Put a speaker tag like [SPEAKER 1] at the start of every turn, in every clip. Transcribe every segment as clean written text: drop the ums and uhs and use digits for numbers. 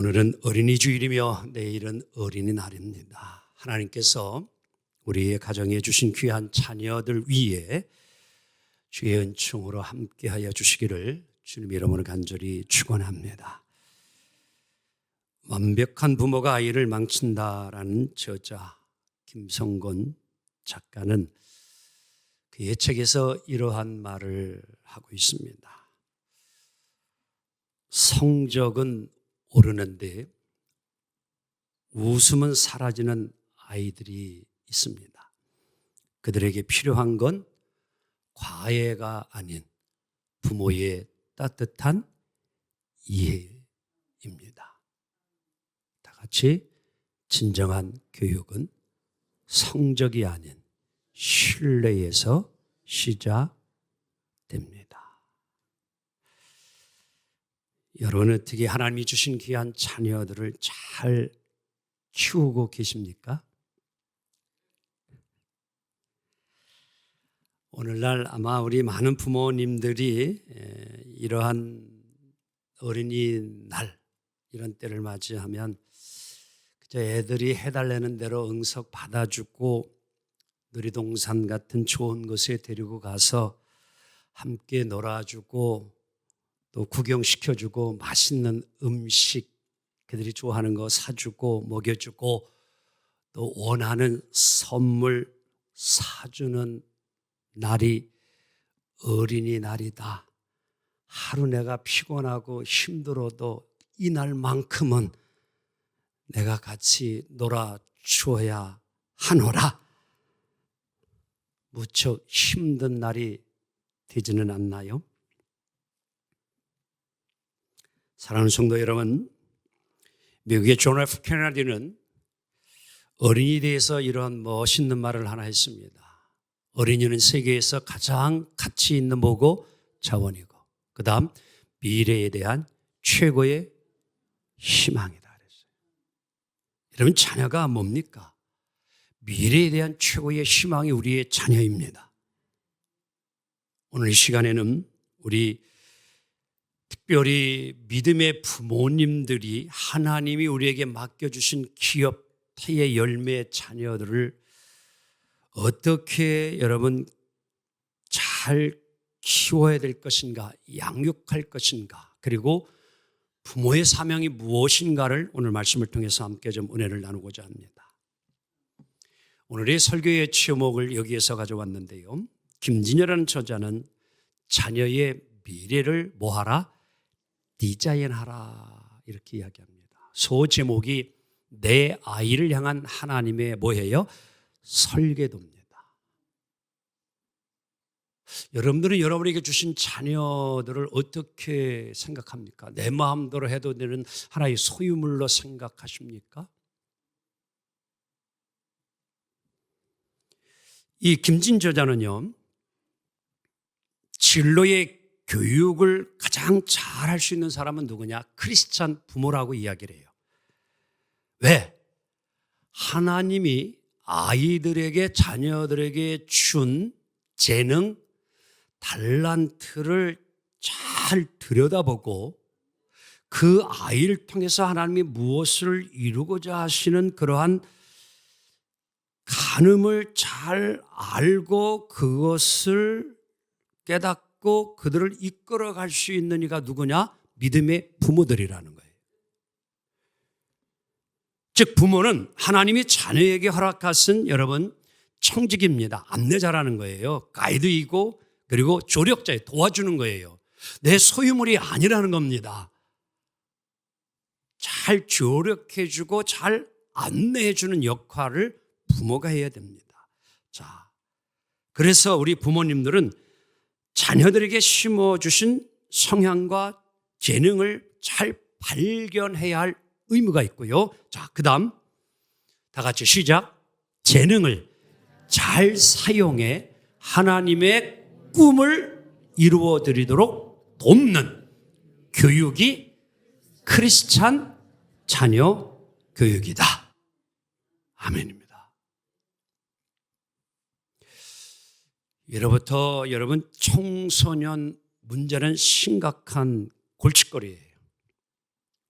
[SPEAKER 1] 오늘은 어린이 주일이며 내일은 어린이날입니다. 하나님께서 우리의 가정에 주신 귀한 자녀들 위에 주의 은총으로 함께하여 주시기를 주님의 이름으로 간절히 축원합니다. 완벽한 부모가 아이를 망친다라는 저자 김성곤 작가는 그의 책에서 이러한 말을 하고 있습니다. 성적은 오르는데 웃음은 사라지는 아이들이 있습니다. 그들에게 필요한 건 과외가 아닌 부모의 따뜻한 이해입니다. 다 같이 진정한 교육은 성적이 아닌 신뢰에서 시작됩니다. 여러분은 어떻게 하나님이 주신 귀한 자녀들을 잘 키우고 계십니까? 오늘날 아마 우리 많은 부모님들이 이러한 어린이날 이런 때를 맞이하면 그저 애들이 해달라는 대로 응석 받아주고 놀이동산 같은 좋은 곳에 데리고 가서 함께 놀아주고 또 구경시켜주고 맛있는 음식 그들이 좋아하는 거 사주고 먹여주고 또 원하는 선물 사주는 날이 어린이날이다. 하루 내가 피곤하고 힘들어도 이날만큼은 내가 같이 놀아주어야 하노라. 무척 힘든 날이 되지는 않나요? 사랑하는 성도 여러분, 미국의 존 F 케네디는 어린이에 대해서 이런 멋있는 말을 하나 했습니다. 어린이는 세계에서 가장 가치 있는 뭐고 자원이고 그 다음 미래에 대한 최고의 희망이다 그랬어요. 여러분, 자녀가 뭡니까? 미래에 대한 최고의 희망이 우리의 자녀입니다. 오늘 이 시간에는 우리 특별히 믿음의 부모님들이 하나님이 우리에게 맡겨주신 기업태의 열매 자녀들을 어떻게 여러분 잘 키워야 될 것인가, 양육할 것인가, 그리고 부모의 사명이 무엇인가를 오늘 말씀을 통해서 함께 좀 은혜를 나누고자 합니다. 오늘의 설교의 제목을 여기에서 가져왔는데요. 김진여라는 저자는 자녀의 미래를 뭐하라? 디자인하라 이렇게 이야기합니다. 소제목이 내 아이를 향한 하나님의 뭐예요? 설계도입니다. 여러분들은 여러분에게 주신 자녀들을 어떻게 생각합니까? 내 마음대로 해도 되는 하나의 소유물로 생각하십니까? 이 김진 저자는요, 진로의 교육을 가장 잘 할 수 있는 사람은 누구냐? 크리스찬 부모라고 이야기를 해요. 왜? 하나님이 아이들에게, 자녀들에게 준 재능, 달란트를 잘 들여다보고 그 아이를 통해서 하나님이 무엇을 이루고자 하시는 그러한 간음을 잘 알고 그것을 깨닫고 그들을 이끌어갈 수 있는 이가 누구냐? 믿음의 부모들이라는 거예요. 즉 부모는 하나님이 자녀에게 허락하신 여러분 청직입니다. 안내자라는 거예요. 가이드이고 그리고 조력자에 도와주는 거예요. 내 소유물이 아니라는 겁니다. 잘 조력해주고 잘 안내해주는 역할을 부모가 해야 됩니다. 자, 그래서 우리 부모님들은 자녀들에게 심어주신 성향과 재능을 잘 발견해야 할 의무가 있고요. 자, 그 다음 다 같이 시작. 재능을 잘 사용해 하나님의 꿈을 이루어 드리도록 돕는 교육이 크리스찬 자녀 교육이다. 아멘입니다. 예로부터 여러분 청소년 문제는 심각한 골칫거리예요.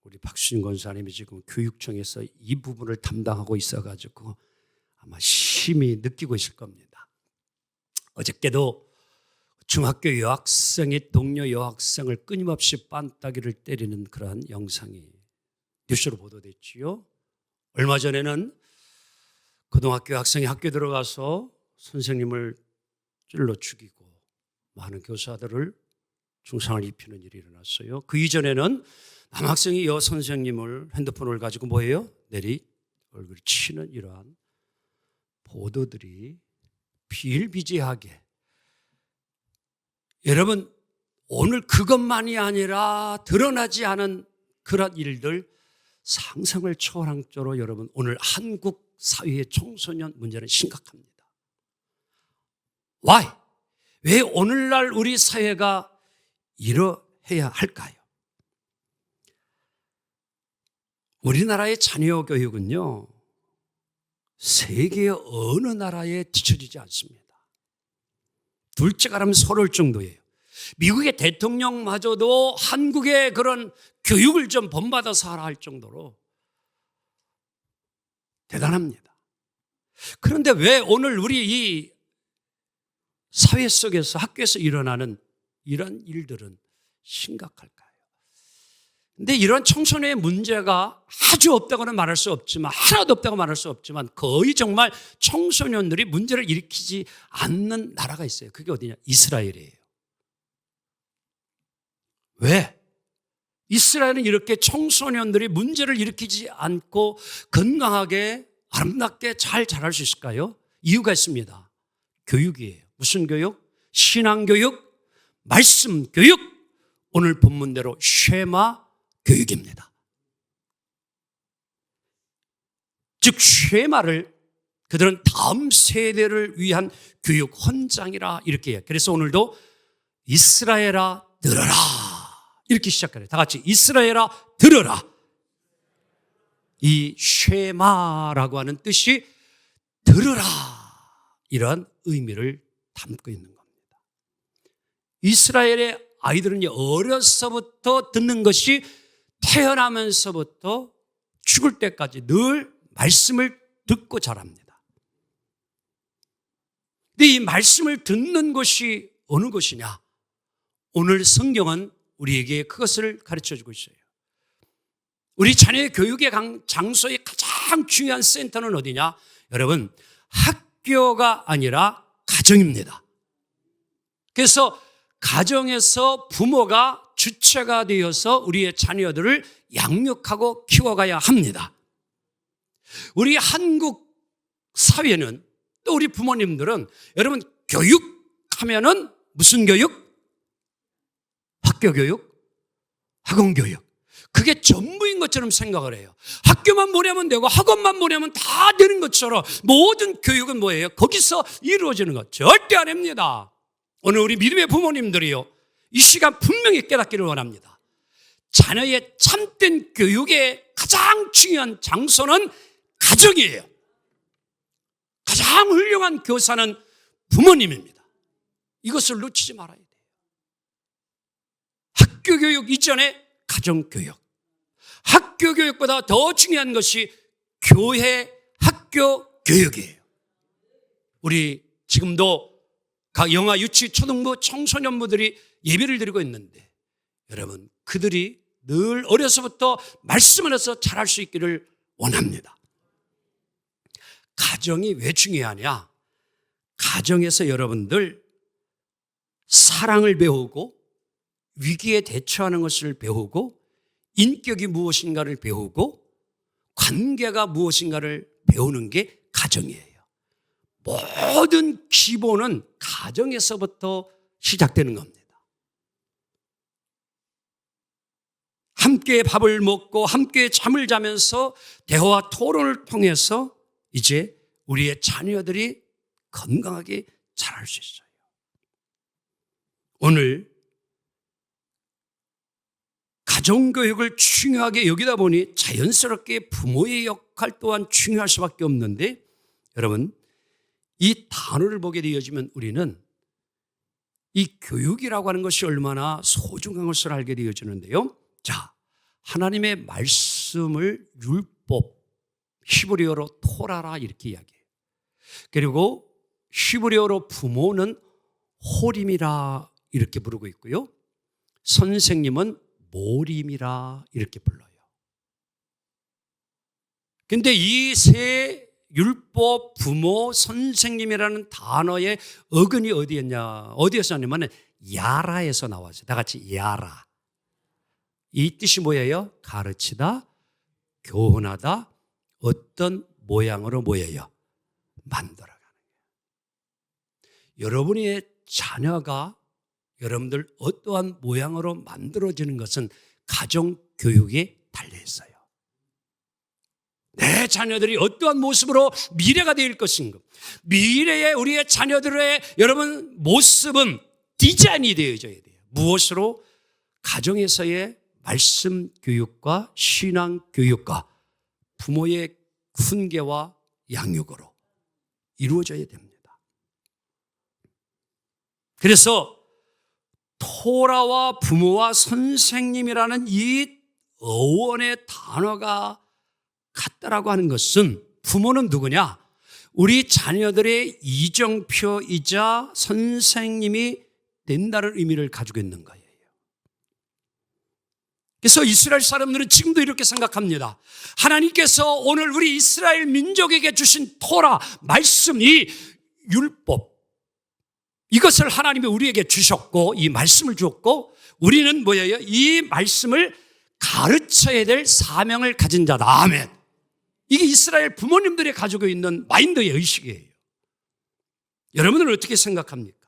[SPEAKER 1] 우리 박수진 권사님이 지금 교육청에서 이 부분을 담당하고 있어가지고 아마 심히 느끼고 있을 겁니다. 어저께도 중학교 여학생이 동료 여학생을 끊임없이 빤따기를 때리는 그러한 영상이 뉴스로 보도됐지요. 얼마 전에는 고등학교 학생이 학교에 들어가서 선생님을 찔러 죽이고 많은 교사들을 중상을 입히는 일이 일어났어요. 그 이전에는 남학생이 여선생님을 핸드폰을 가지고 뭐예요? 내리 얼굴을 치는 이러한 보도들이 비일비재하게, 여러분 오늘 그것만이 아니라 드러나지 않은 그런 일들 상상을 초월한 정도로 여러분 오늘 한국 사회의 청소년 문제는 심각합니다. Why? 왜 오늘날 우리 사회가 이러해야 할까요? 우리나라의 자녀 교육은요, 세계의 어느 나라에 뒤처지지 않습니다. 둘째가 라면 서러울 정도예요. 미국의 대통령마저도 한국의 그런 교육을 좀 본받아서 하라 할 정도로 대단합니다. 그런데 왜 오늘 우리 이 사회 속에서 학교에서 일어나는 이런 일들은 심각할까요? 근데 이런 청소년의 문제가 아주 없다고는 말할 수 없지만, 하나도 없다고 말할 수 없지만 거의 정말 청소년들이 문제를 일으키지 않는 나라가 있어요. 그게 어디냐? 이스라엘이에요. 왜? 이스라엘은 이렇게 청소년들이 문제를 일으키지 않고 건강하게 아름답게 잘 자랄 수 있을까요? 이유가 있습니다. 교육이에요. 무슨 교육? 신앙교육, 말씀 교육, 오늘 본문대로 쉐마 교육입니다. 즉 쉐마를 그들은 다음 세대를 위한 교육 헌장이라 이렇게 해요. 그래서 오늘도 이스라엘아 들어라 이렇게 시작해요. 다 같이 이스라엘아 들어라. 이 쉐마라고 하는 뜻이 들으라 이러한 의미를 담고 있는 겁니다. 이스라엘의 아이들은 어려서부터 듣는 것이 태어나면서부터 죽을 때까지 늘 말씀을 듣고 자랍니다. 근데 이 말씀을 듣는 것이 어느 것이냐? 오늘 성경은 우리에게 그것을 가르쳐주고 있어요. 우리 자녀의 교육의 장소의 가장 중요한 센터는 어디냐? 여러분, 학교가 아니라 가정입니다. 그래서 가정에서 부모가 주체가 되어서 우리의 자녀들을 양육하고 키워가야 합니다. 우리 한국 사회는 또 우리 부모님들은 여러분 교육하면은 무슨 교육? 학교 교육, 학원 교육. 그게 전부인 것처럼 생각을 해요. 학교만 보내면 되고 학원만 보내면 다 되는 것처럼 모든 교육은 뭐예요? 거기서 이루어지는 것. 절대 아닙니다. 오늘 우리 믿음의 부모님들이요, 이 시간 분명히 깨닫기를 원합니다. 자녀의 참된 교육의 가장 중요한 장소는 가정이에요. 가장 훌륭한 교사는 부모님입니다. 이것을 놓치지 말아야 돼요. 학교 교육 이전에 가정 교육. 학교 교육보다 더 중요한 것이 교회 학교 교육이에요. 우리 지금도 각 영아, 유치, 초등부, 청소년부들이 예배를 드리고 있는데 여러분 그들이 늘 어려서부터 말씀 안에서 자랄 수 있기를 원합니다. 가정이 왜 중요하냐? 가정에서 여러분들 사랑을 배우고 위기에 대처하는 것을 배우고 인격이 무엇인가를 배우고 관계가 무엇인가를 배우는 게 가정이에요. 모든 기본은 가정에서부터 시작되는 겁니다. 함께 밥을 먹고 함께 잠을 자면서 대화와 토론을 통해서 이제 우리의 자녀들이 건강하게 자랄 수 있어요. 오늘 가정교육을 중요하게 여기다 보니 자연스럽게 부모의 역할 또한 중요할 수밖에 없는데 여러분 이 단어를 보게 되어지면 우리는 이 교육이라고 하는 것이 얼마나 소중한 것을 알게 되어지는데요. 자, 하나님의 말씀을 율법, 히브리어로 토라라 이렇게 이야기해요. 그리고 히브리어로 부모는 호림이라 이렇게 부르고 있고요. 선생님은 모림이라 이렇게 불러요. 근데 이 세 율법, 부모, 선생님이라는 단어의 어근이 어디에서 나냐면 야라에서 나왔어요. 다 같이 야라. 이 뜻이 뭐예요? 가르치다, 교훈하다, 어떤 모양으로 뭐예요? 만들어가는 거예요. 여러분의 자녀가 여러분들 어떠한 모양으로 만들어지는 것은 가정교육에 달려있어요. 내 자녀들이 어떠한 모습으로 미래가 될 것인가. 미래의 우리의 자녀들의 여러분 모습은 디자인이 되어져야 돼요. 무엇으로? 가정에서의 말씀 교육과 신앙 교육과 부모의 훈계와 양육으로 이루어져야 됩니다. 그래서 토라와 부모와 선생님이라는 이 어원의 단어가 같다라고 하는 것은 부모는 누구냐? 우리 자녀들의 이정표이자 선생님이 된다는 의미를 가지고 있는 거예요. 그래서 이스라엘 사람들은 지금도 이렇게 생각합니다. 하나님께서 오늘 우리 이스라엘 민족에게 주신 토라, 말씀, 이 율법, 이것을 하나님이 우리에게 주셨고 이 말씀을 주었고 우리는 뭐예요? 이 말씀을 가르쳐야 될 사명을 가진 자다. 아멘. 이게 이스라엘 부모님들이 가지고 있는 마인드의 의식이에요. 여러분은 어떻게 생각합니까?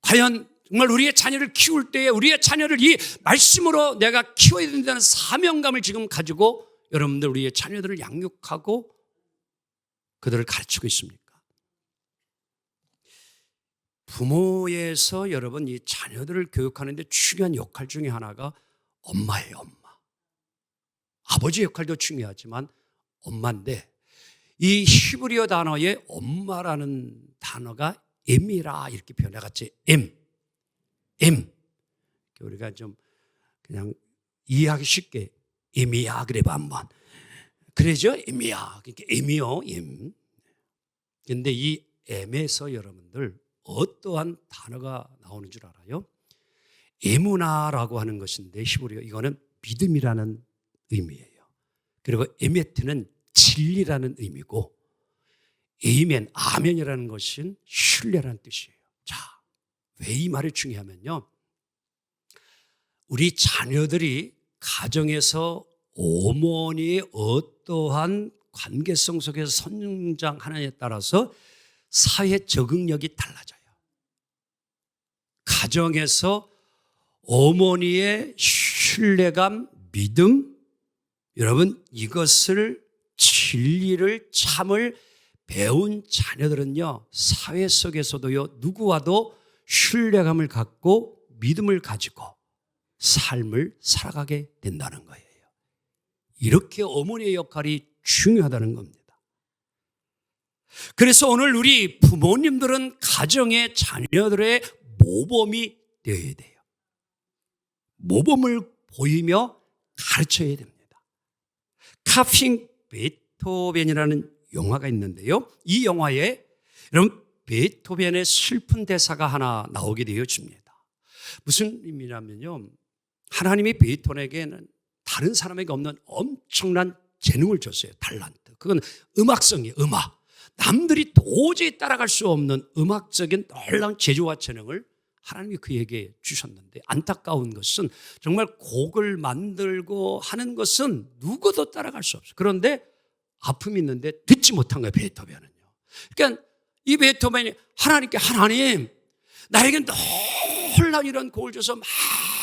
[SPEAKER 1] 과연 정말 우리의 자녀를 키울 때에 우리의 자녀를 이 말씀으로 내가 키워야 된다는 사명감을 지금 가지고 여러분들 우리의 자녀들을 양육하고 그들을 가르치고 있습니까? 부모에서 여러분 이 자녀들을 교육하는 데 중요한 역할 중에 하나가 엄마예요, 엄마. 아버지 역할도 중요하지만 엄마인데 이 히브리어 단어에 엄마라는 단어가 M이라 이렇게 표현해 같이 M. 우리가 좀 그냥 이해하기 쉽게 M이야 그래 봐 한번. 그러죠? M이야. 그러니까 M이요. M. 근데 이 M에서 여러분들 어떠한 단어가 나오는 줄 알아요? 에무나라고 하는 것인데 히브리어 이거는 믿음이라는 의미예요. 그리고 에메트는 진리라는 의미고 에이멘, 아멘이라는 것은 신뢰라는 뜻이에요. 자, 왜 이 말이 중요하면요. 우리 자녀들이 가정에서 어머니의 어떠한 관계성 속에서 성장하느냐에 따라서 사회 적응력이 달라져요. 가정에서 어머니의 신뢰감, 믿음, 여러분 이것을 진리를 참을 배운 자녀들은요 사회 속에서도요 누구와도 신뢰감을 갖고 믿음을 가지고 삶을 살아가게 된다는 거예요. 이렇게 어머니의 역할이 중요하다는 겁니다. 그래서 오늘 우리 부모님들은 가정의 자녀들의 모범이 되어야 돼요. 모범을 보이며 가르쳐야 됩니다. 카핑 베토벤이라는 영화가 있는데요. 이 영화에 여러분 베토벤의 슬픈 대사가 하나 나오게 되어집니다. 무슨 의미냐면요. 하나님이 베토벤에게는 다른 사람에게 없는 엄청난 재능을 줬어요. 달란트. 그건 음악성이에요. 음악. 남들이 도저히 따라갈 수 없는 음악적인 놀라운 재주와 재능을 하나님이 그에게 주셨는데 안타까운 것은 정말 곡을 만들고 하는 것은 누구도 따라갈 수 없어요. 그런데 아픔이 있는데 듣지 못한 거예요. 베토벤은요. 그러니까 이 베토벤이 하나님께 하나님 나에게 놀라운 이런 곡을 줘서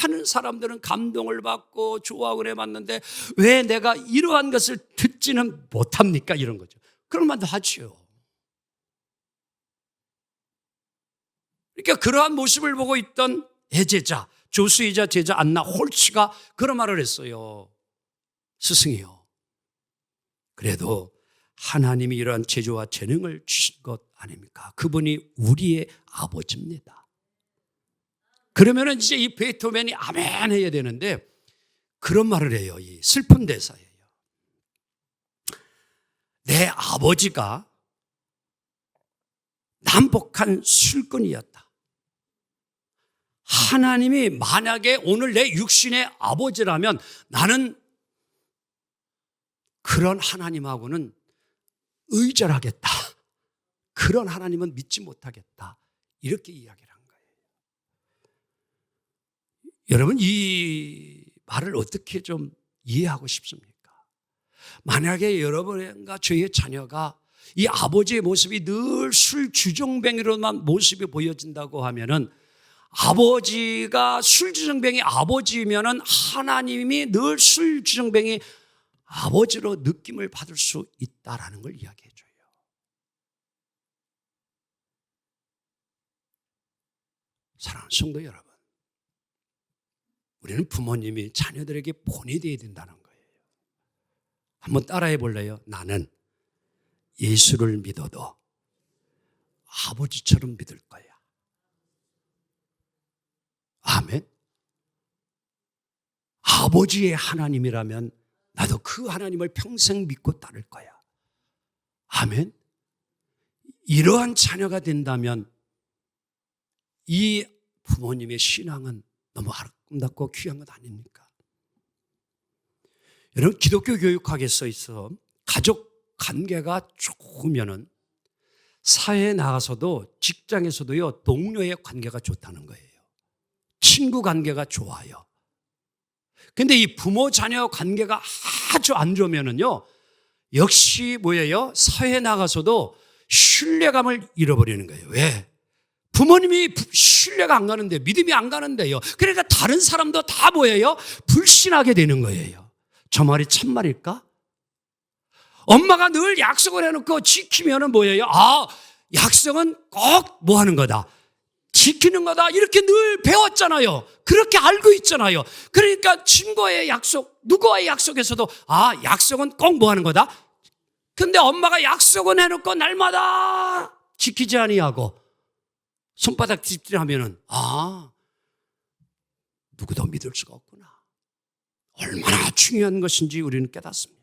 [SPEAKER 1] 많은 사람들은 감동을 받고 좋아하고 해봤는데 왜 내가 이러한 것을 듣지는 못합니까? 이런 거죠. 그런 말도 하죠. 그러니까 그러한 모습을 보고 있던 애제자, 조수이자 제자 안나 홀츠가 그런 말을 했어요. 스승이요. 그래도 하나님이 이러한 재주와 재능을 주신 것 아닙니까? 그분이 우리의 아버지입니다. 그러면은 이제 이 베토벤이 아멘 해야 되는데 그런 말을 해요. 이 슬픈 대사예요. 내 아버지가 남북한 술꾼이었다. 하나님이 만약에 오늘 내 육신의 아버지라면 나는 그런 하나님하고는 의절하겠다. 그런 하나님은 믿지 못하겠다. 이렇게 이야기를 한 거예요. 여러분, 이 말을 어떻게 좀 이해하고 싶습니까? 만약에 여러분과 저의 자녀가 이 아버지의 모습이 늘 술 주정뱅이로만 모습이 보여진다고 하면은, 아버지가 술 주정뱅이 아버지면은 하나님이 늘 술 주정뱅이 아버지로 느낌을 받을 수 있다라는 걸 이야기해 줘요. 사랑하는 성도 여러분, 우리는 부모님이 자녀들에게 본이 되어야 된다는 거예요. 한번 따라해 볼래요? 나는 예수를 믿어도 아버지처럼 믿을 거야. 아멘. 아버지의 하나님이라면 나도 그 하나님을 평생 믿고 따를 거야. 아멘. 이러한 자녀가 된다면 이 부모님의 신앙은 너무 아름답고 귀한 것 아닙니까? 여러분, 기독교 교육학에 있어 가족 관계가 좋으면은 사회에 나가서도 직장에서도요, 동료의 관계가 좋다는 거예요. 친구 관계가 좋아요. 근데 이 부모 자녀 관계가 아주 안 좋으면은요, 역시 뭐예요? 사회에 나가서도 신뢰감을 잃어버리는 거예요. 왜? 부모님이 신뢰가 안 가는데, 믿음이 안 가는데요. 그러니까 다른 사람도 다 뭐예요? 불신하게 되는 거예요. 저 말이 참말일까? 엄마가 늘 약속을 해놓고 지키면은 뭐예요? 아, 약속은 꼭 뭐 하는 거다? 지키는 거다. 이렇게 늘 배웠잖아요. 그렇게 알고 있잖아요. 그러니까 친구와의 약속, 누구와의 약속에서도 아, 약속은 꼭 뭐 하는 거다? 근데 엄마가 약속은 해놓고 날마다 지키지 아니하고 손바닥 찝찝하면은 아, 누구도 믿을 수가 없구나. 얼마나 중요한 것인지 우리는 깨닫습니다.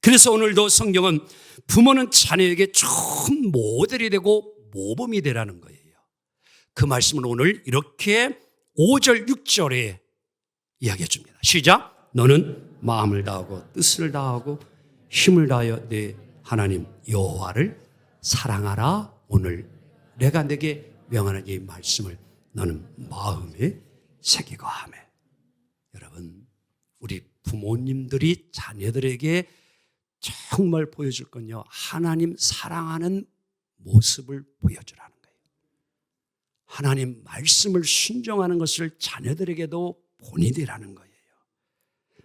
[SPEAKER 1] 그래서 오늘도 성경은 부모는 자녀에게 좋은 모델이 되고 모범이 되라는 거예요. 그 말씀을 오늘 이렇게 5절, 6절에 이야기해 줍니다. 시작. 너는 마음을 다하고 뜻을 다하고 힘을 다하여 내 하나님 여호와를 사랑하라. 오늘 내가 내게 명하는 이 말씀을 너는 마음에 새기고 하매. 여러분, 우리 부모님들이 자녀들에게 정말 보여줄 건요, 하나님 사랑하는 모습을 보여주라는 거예요. 하나님 말씀을 순종하는 것을 자녀들에게도 본이 되라는 거예요.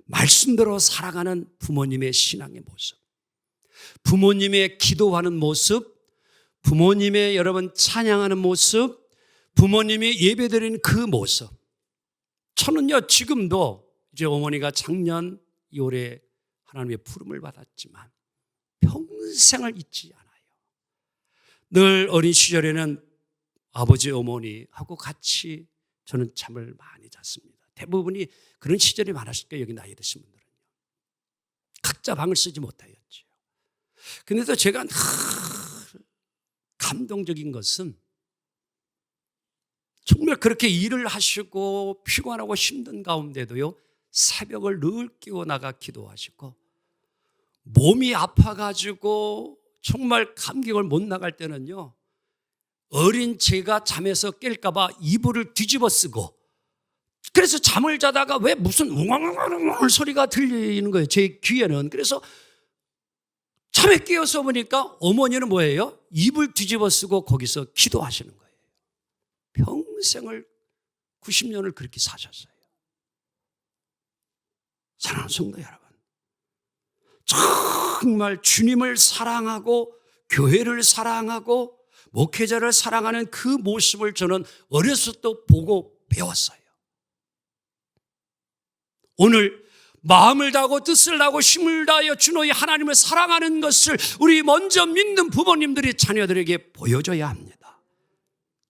[SPEAKER 1] 말씀대로 살아가는 부모님의 신앙의 모습, 부모님의 기도하는 모습, 부모님의 여러분 찬양하는 모습, 부모님이 예배드리는 그 모습. 저는요, 지금도 이제 어머니가 작년 2월에 하나님의 부름을 받았지만 평생을 잊지 않아요. 늘 어린 시절에는 아버지 어머니하고 같이 저는 잠을 많이 잤습니다. 대부분이 그런 시절이 많았을 거예요. 여기 나이 드신 분들은요. 각자 방을 쓰지 못하였죠. 그런데도 제가 감동적인 것은 정말 그렇게 일을 하시고 피곤하고 힘든 가운데도요, 새벽을 늘 깨워 나가 기도하시고, 몸이 아파가지고 정말 감격을 못 나갈 때는요, 어린 제가 잠에서 깰까봐 이불을 뒤집어 쓰고, 그래서 잠을 자다가 왜 무슨 웅웅웅 소리가 들리는 거예요, 제 귀에는. 그래서 잠에 깨어서 보니까 어머니는 뭐예요? 이불 뒤집어 쓰고 거기서 기도하시는 거예요. 평생을 90년을 그렇게 사셨어요. 사랑하는 성도 여러분, 정말 주님을 사랑하고 교회를 사랑하고 목회자를 사랑하는 그 모습을 저는 어렸을 때 보고 배웠어요. 오늘 마음을 다하고 뜻을 다하고 힘을 다하여 주 너희 하나님을 사랑하는 것을 우리 먼저 믿는 부모님들이 자녀들에게 보여줘야 합니다.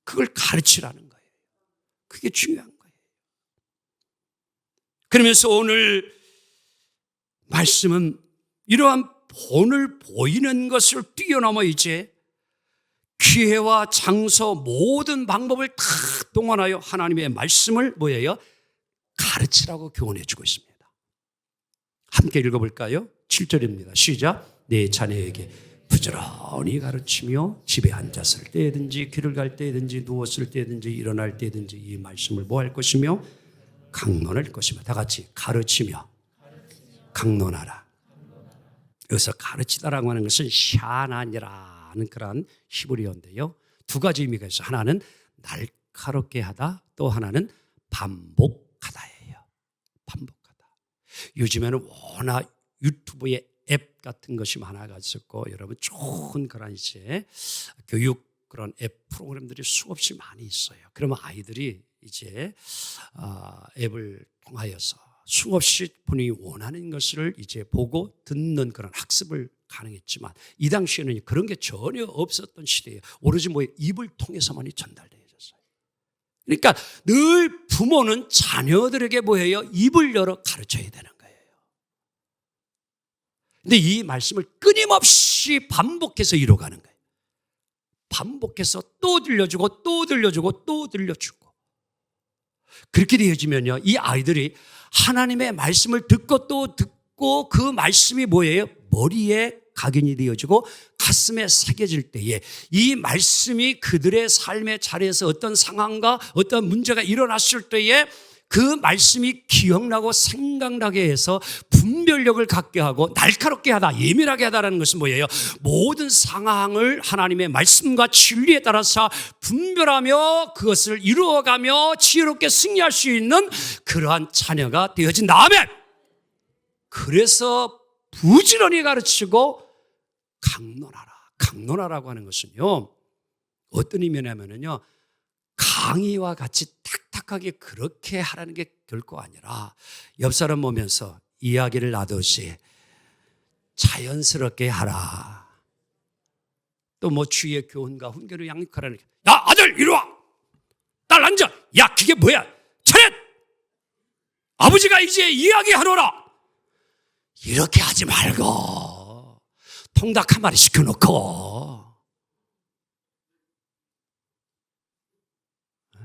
[SPEAKER 1] 그걸 가르치라는 거예요. 그게 중요한 거예요. 그러면서 오늘 말씀은 이러한 본을 보이는 것을 뛰어넘어 이제 기회와 장소 모든 방법을 다 동원하여 하나님의 말씀을 뭐예요? 가르치라고 교훈해 주고 있습니다. 함께 읽어볼까요? 7절입니다. 시작. 내 자녀에게 부지런히 가르치며 집에 앉았을 때든지 길을 갈 때든지 누웠을 때든지 일어날 때든지 이 말씀을 뭐 할 것이며 강론할 것이며. 다 같이 가르치며 강론하라. 여기서 가르치다라고 하는 것은 샤난이라는 그런 히브리어인데요. 두 가지 의미가 있어요. 하나는 날카롭게 하다, 또 하나는 반복하다예요. 반복하다. 요즘에는 워낙 유튜브에 앱 같은 것이 많아가지고 여러분 좋은 그런 이제 교육 그런 앱 프로그램들이 수없이 많이 있어요. 그러면 아이들이 이제 앱을 통하여서 수없이 본인이 원하는 것을 이제 보고 듣는 그런 학습을 가능했지만 이 당시에는 그런 게 전혀 없었던 시대예요. 오로지 뭐 입을 통해서만이 전달되어졌어요. 그러니까 늘 부모는 자녀들에게 뭐예요? 입을 열어 가르쳐야 되는 거예요. 근데 이 말씀을 끊임없이 반복해서 이뤄가는 거예요. 반복해서 또 들려주고 또 들려주고 또 들려주고. 그렇게 되어지면요, 이 아이들이 하나님의 말씀을 듣고 또 듣고 그 말씀이 뭐예요? 머리에 각인이 되어지고 가슴에 새겨질 때에 이 말씀이 그들의 삶의 자리에서 어떤 상황과 어떤 문제가 일어났을 때에 그 말씀이 기억나고 생각나게 해서 분별력을 갖게 하고 날카롭게 하다, 예민하게 하다라는 것은 뭐예요? 모든 상황을 하나님의 말씀과 진리에 따라서 분별하며 그것을 이루어가며 지혜롭게 승리할 수 있는 그러한 자녀가 되어진 다음에, 그래서 부지런히 가르치고 강론하라. 강론하라고 하는 것은요, 어떤 의미냐면요, 강의와 같이 탁탁하게 그렇게 하라는 게 결코 아니라 옆 사람 보면서 이야기를 나누듯이 자연스럽게 하라. 또 뭐 주의 교훈과 훈계를 양육하라는 게, 야 아들 이리 와, 딸 앉아, 야 그게 뭐야, 차렷, 아버지가 이제 이야기하노라. 이렇게 하지 말고 통닭 한 마리 시켜놓고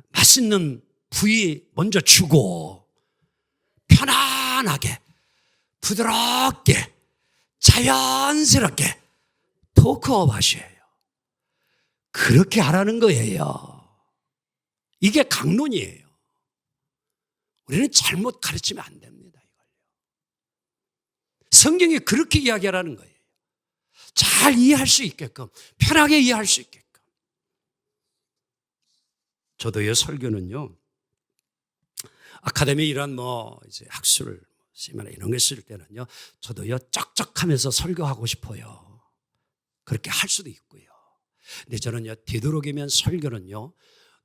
[SPEAKER 1] 맛있는 부위 먼저 주고 편안하게 부드럽게 자연스럽게 토크업 하셔요. 그렇게 하라는 거예요. 이게 강론이에요. 우리는 잘못 가르치면 안 됩니다. 이걸요. 성경이 그렇게 이야기하라는 거예요. 잘 이해할 수 있게끔, 편하게 이해할 수 있게끔. 저도요, 설교는요, 아카데미 이런 뭐 이제 학술 세미나 이런 거 있을 때는요, 저도요 쩍쩍하면서 설교하고 싶어요. 그렇게 할 수도 있고요. 근데 저는요, 되도록이면 설교는요,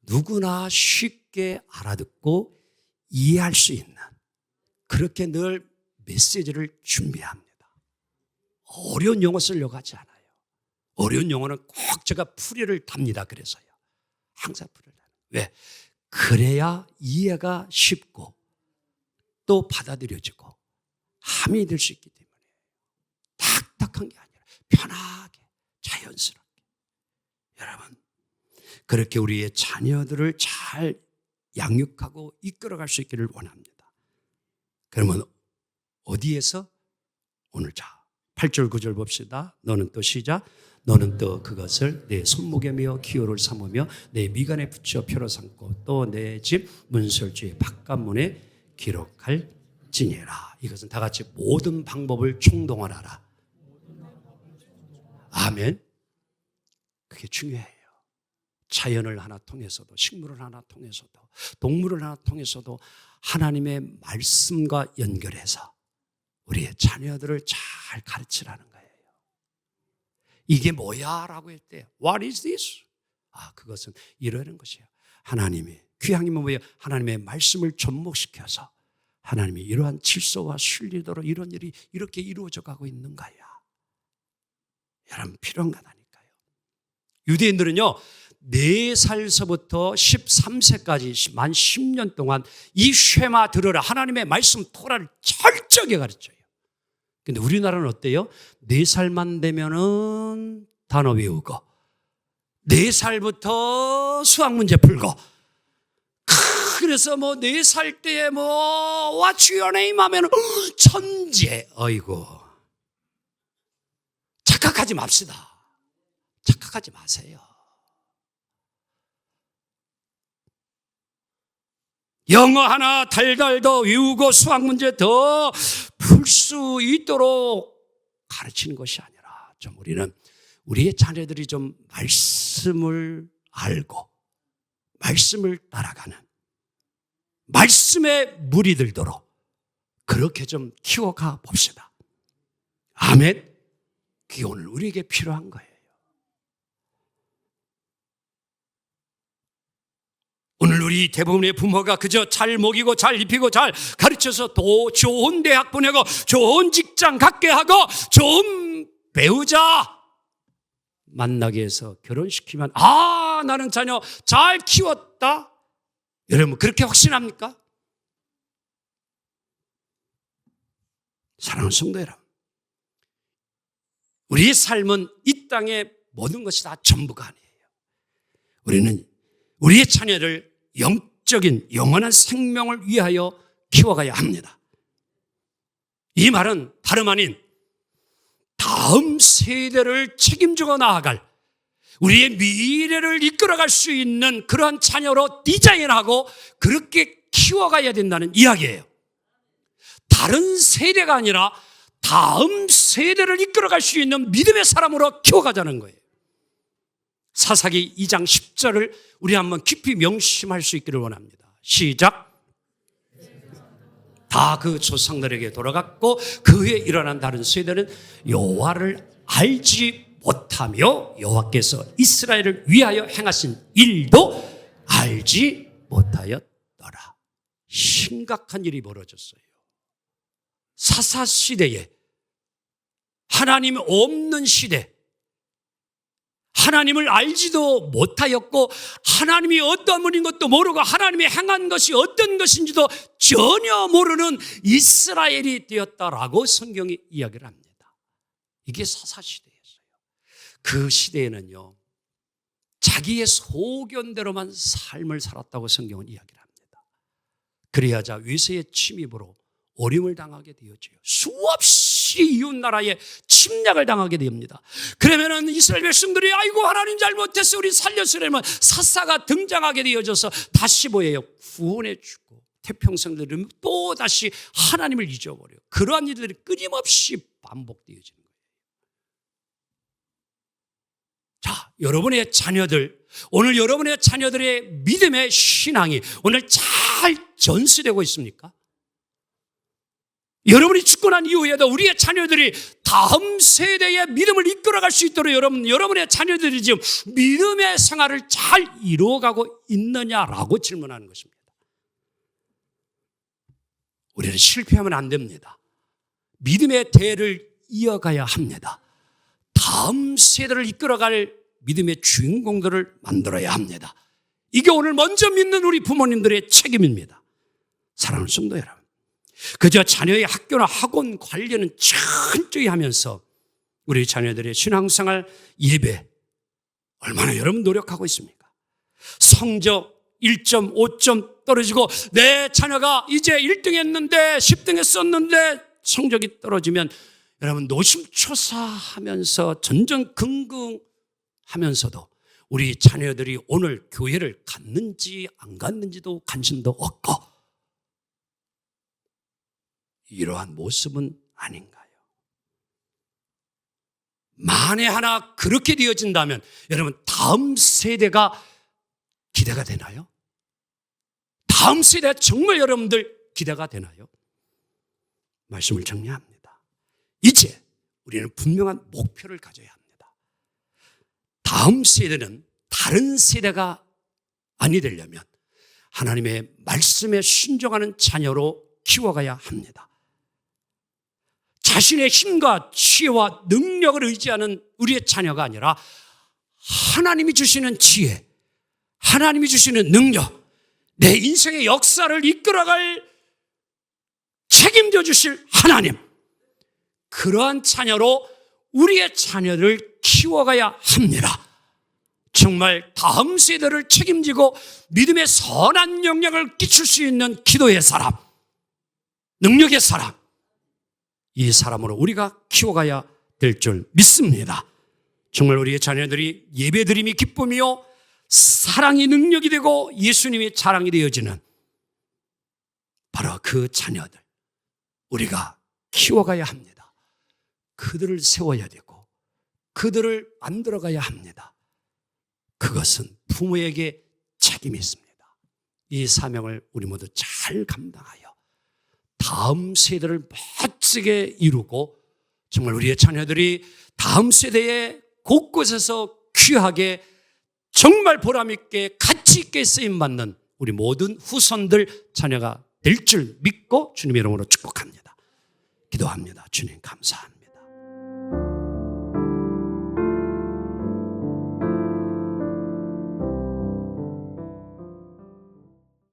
[SPEAKER 1] 누구나 쉽게 알아듣고 이해할 수 있는 그렇게 늘 메시지를 준비합니다. 어려운 용어 쓰려고 하지 않아요. 어려운 용어는 꼭 제가 풀이를 답니다. 그래서요, 항상 풀이를 답니다. 왜? 그래야 이해가 쉽고 또 받아들여지고 함이 될 수 있기 때문에. 탁탁한 게 아니라 편하게 자연스럽게. 여러분, 그렇게 우리의 자녀들을 잘 양육하고 이끌어갈 수 있기를 원합니다. 그러면 어디에서? 오늘 자 8절 9절 봅시다. 너는 또 시작. 너는 또 그것을 내 손목에 메어 기호를 삼으며 내 미간에 붙여 표로 삼고 또 내 집 문설주의 바깥문에 기록할지니라. 이것은 다 같이 모든 방법을 총동원하라. 아멘. 그게 중요해요. 자연을 하나 통해서도, 식물을 하나 통해서도, 동물을 하나 통해서도 하나님의 말씀과 연결해서 우리의 자녀들을 잘 가르치라는 거예요. 이게 뭐야? 라고 했대. What is this? 그것은 이러는 것이에요. 하나님이, 귀향이면 뭐예요? 하나님의 말씀을 접목시켜서 하나님이 이러한 질서와 순리대로 이런 일이 이렇게 이루어져 가고 있는 거야. 여러분, 필요한 거다니까요. 유대인들은요, 4살서부터 13세까지 만 10년 동안 이 쉐마 들으라 하나님의 말씀 토라를 철저하게 가르쳐요. 근데 우리나라는 어때요? 4살만 되면은 단어 외우고 4살부터 수학 문제 풀고 그래서 뭐 4살 때에 뭐 What's your name 하면 천재. 어이구, 착각하지 맙시다. 착각하지 마세요. 영어 하나 달달 더 외우고 수학 문제 더 풀 수 있도록 가르치는 것이 아니라 좀 우리는 우리의 자녀들이 좀 말씀을 알고 말씀을 따라가는 말씀에 물이 들도록 그렇게 좀 키워가 봅시다. 아멘. 그게 오늘 우리에게 필요한 거예요. 오늘 우리 대부분의 부모가 그저 잘 먹이고 잘 입히고 잘 가르쳐서 또 좋은 대학 보내고 좋은 직장 갖게 하고 좋은 배우자 만나게 해서 결혼시키면 나는 자녀 잘 키웠다. 여러분 그렇게 확신합니까? 사랑하는 성도 여러분, 우리의 삶은 이 땅의 모든 것이 다 전부가 아니에요. 우리는 우리의 자녀를 영적인 영원한 생명을 위하여 키워가야 합니다. 이 말은 다름 아닌 다음 세대를 책임지고 나아갈 우리의 미래를 이끌어갈 수 있는 그러한 자녀로 디자인하고 그렇게 키워가야 된다는 이야기예요. 다른 세대가 아니라 다음 세대를 이끌어갈 수 있는 믿음의 사람으로 키워가자는 거예요. 사사기 2장 10절을 우리 한번 깊이 명심할 수 있기를 원합니다. 시작. 다 그 조상들에게 돌아갔고 그 후에 일어난 다른 세대는 여호와를 알지 못하며 여호와께서 이스라엘을 위하여 행하신 일도 알지 못하였더라. 심각한 일이 벌어졌어요. 사사 시대에 하나님 없는 시대, 하나님을 알지도 못하였고 하나님이 어떤 분인 것도 모르고 하나님이 행한 것이 어떤 것인지도 전혀 모르는 이스라엘이 되었다라고 성경이 이야기를 합니다. 이게 사사시대였어요. 그 시대에는요, 자기의 소견대로만 삶을 살았다고 성경은 이야기를 합니다. 그래야자 외세의 침입으로 어림을 당하게 되어져요. 수없이 이웃나라에 침략을 당하게 됩니다. 그러면은 이스라엘 백성들이 아이고 하나님 잘못했어 우리 살려주려면 사사가 등장하게 되어져서 다시 뭐예요? 구원해 주고 태평성들은 또 다시 하나님을 잊어버려요. 그러한 일들이 끊임없이 반복되어지는 거예요. 자, 여러분의 자녀들, 오늘 여러분의 자녀들의 믿음의 신앙이 오늘 잘 전수되고 있습니까? 여러분이 죽고 난 이후에도 우리의 자녀들이 다음 세대의 믿음을 이끌어갈 수 있도록 여러분의 자녀들이 지금 믿음의 생활을 잘 이루어가고 있느냐라고 질문하는 것입니다. 우리는 실패하면 안 됩니다. 믿음의 대를 이어가야 합니다. 다음 세대를 이끌어갈 믿음의 주인공들을 만들어야 합니다. 이게 오늘 먼저 믿는 우리 부모님들의 책임입니다. 사랑하는 성도 여러분, 그저 자녀의 학교나 학원 관리는 철저히 하면서 우리 자녀들의 신앙생활, 예배 얼마나 여러분 노력하고 있습니까? 성적 1점, 5점 떨어지고 내 자녀가 이제 1등 했는데 10등 했었는데 성적이 떨어지면 여러분 노심초사하면서 전전긍긍하면서도 우리 자녀들이 오늘 교회를 갔는지 안 갔는지도 관심도 없고 이러한 모습은 아닌가요? 만에 하나 그렇게 되어진다면 여러분 다음 세대가 기대가 되나요? 다음 세대 정말 여러분들 기대가 되나요? 말씀을 정리합니다. 이제 우리는 분명한 목표를 가져야 합니다. 다음 세대는 다른 세대가 아니 되려면 하나님의 말씀에 순종하는 자녀로 키워가야 합니다. 자신의 힘과 지혜와 능력을 의지하는 우리의 자녀가 아니라 하나님이 주시는 지혜, 하나님이 주시는 능력, 내 인생의 역사를 이끌어갈 책임져 주실 하나님, 그러한 자녀로 우리의 자녀를 키워가야 합니다. 정말 다음 세대를 책임지고 믿음의 선한 영향을 끼칠 수 있는 기도의 사람, 능력의 사람, 이 사람으로 우리가 키워가야 될 줄 믿습니다. 정말 우리의 자녀들이 예배드림이 기쁨이요 사랑이 능력이 되고 예수님이 자랑이 되어지는 바로 그 자녀들, 우리가 키워가야 합니다. 그들을 세워야 되고 그들을 만들어가야 합니다. 그것은 부모에게 책임이 있습니다. 이 사명을 우리 모두 잘 감당하여 다음 세대를 멋지게 이루고 정말 우리의 자녀들이 다음 세대에 곳곳에서 귀하게 정말 보람있게 가치있게 쓰임받는 우리 모든 후손들 자녀가 될 줄 믿고 주님의 이름으로 축복합니다. 기도합니다. 주님 감사합니다.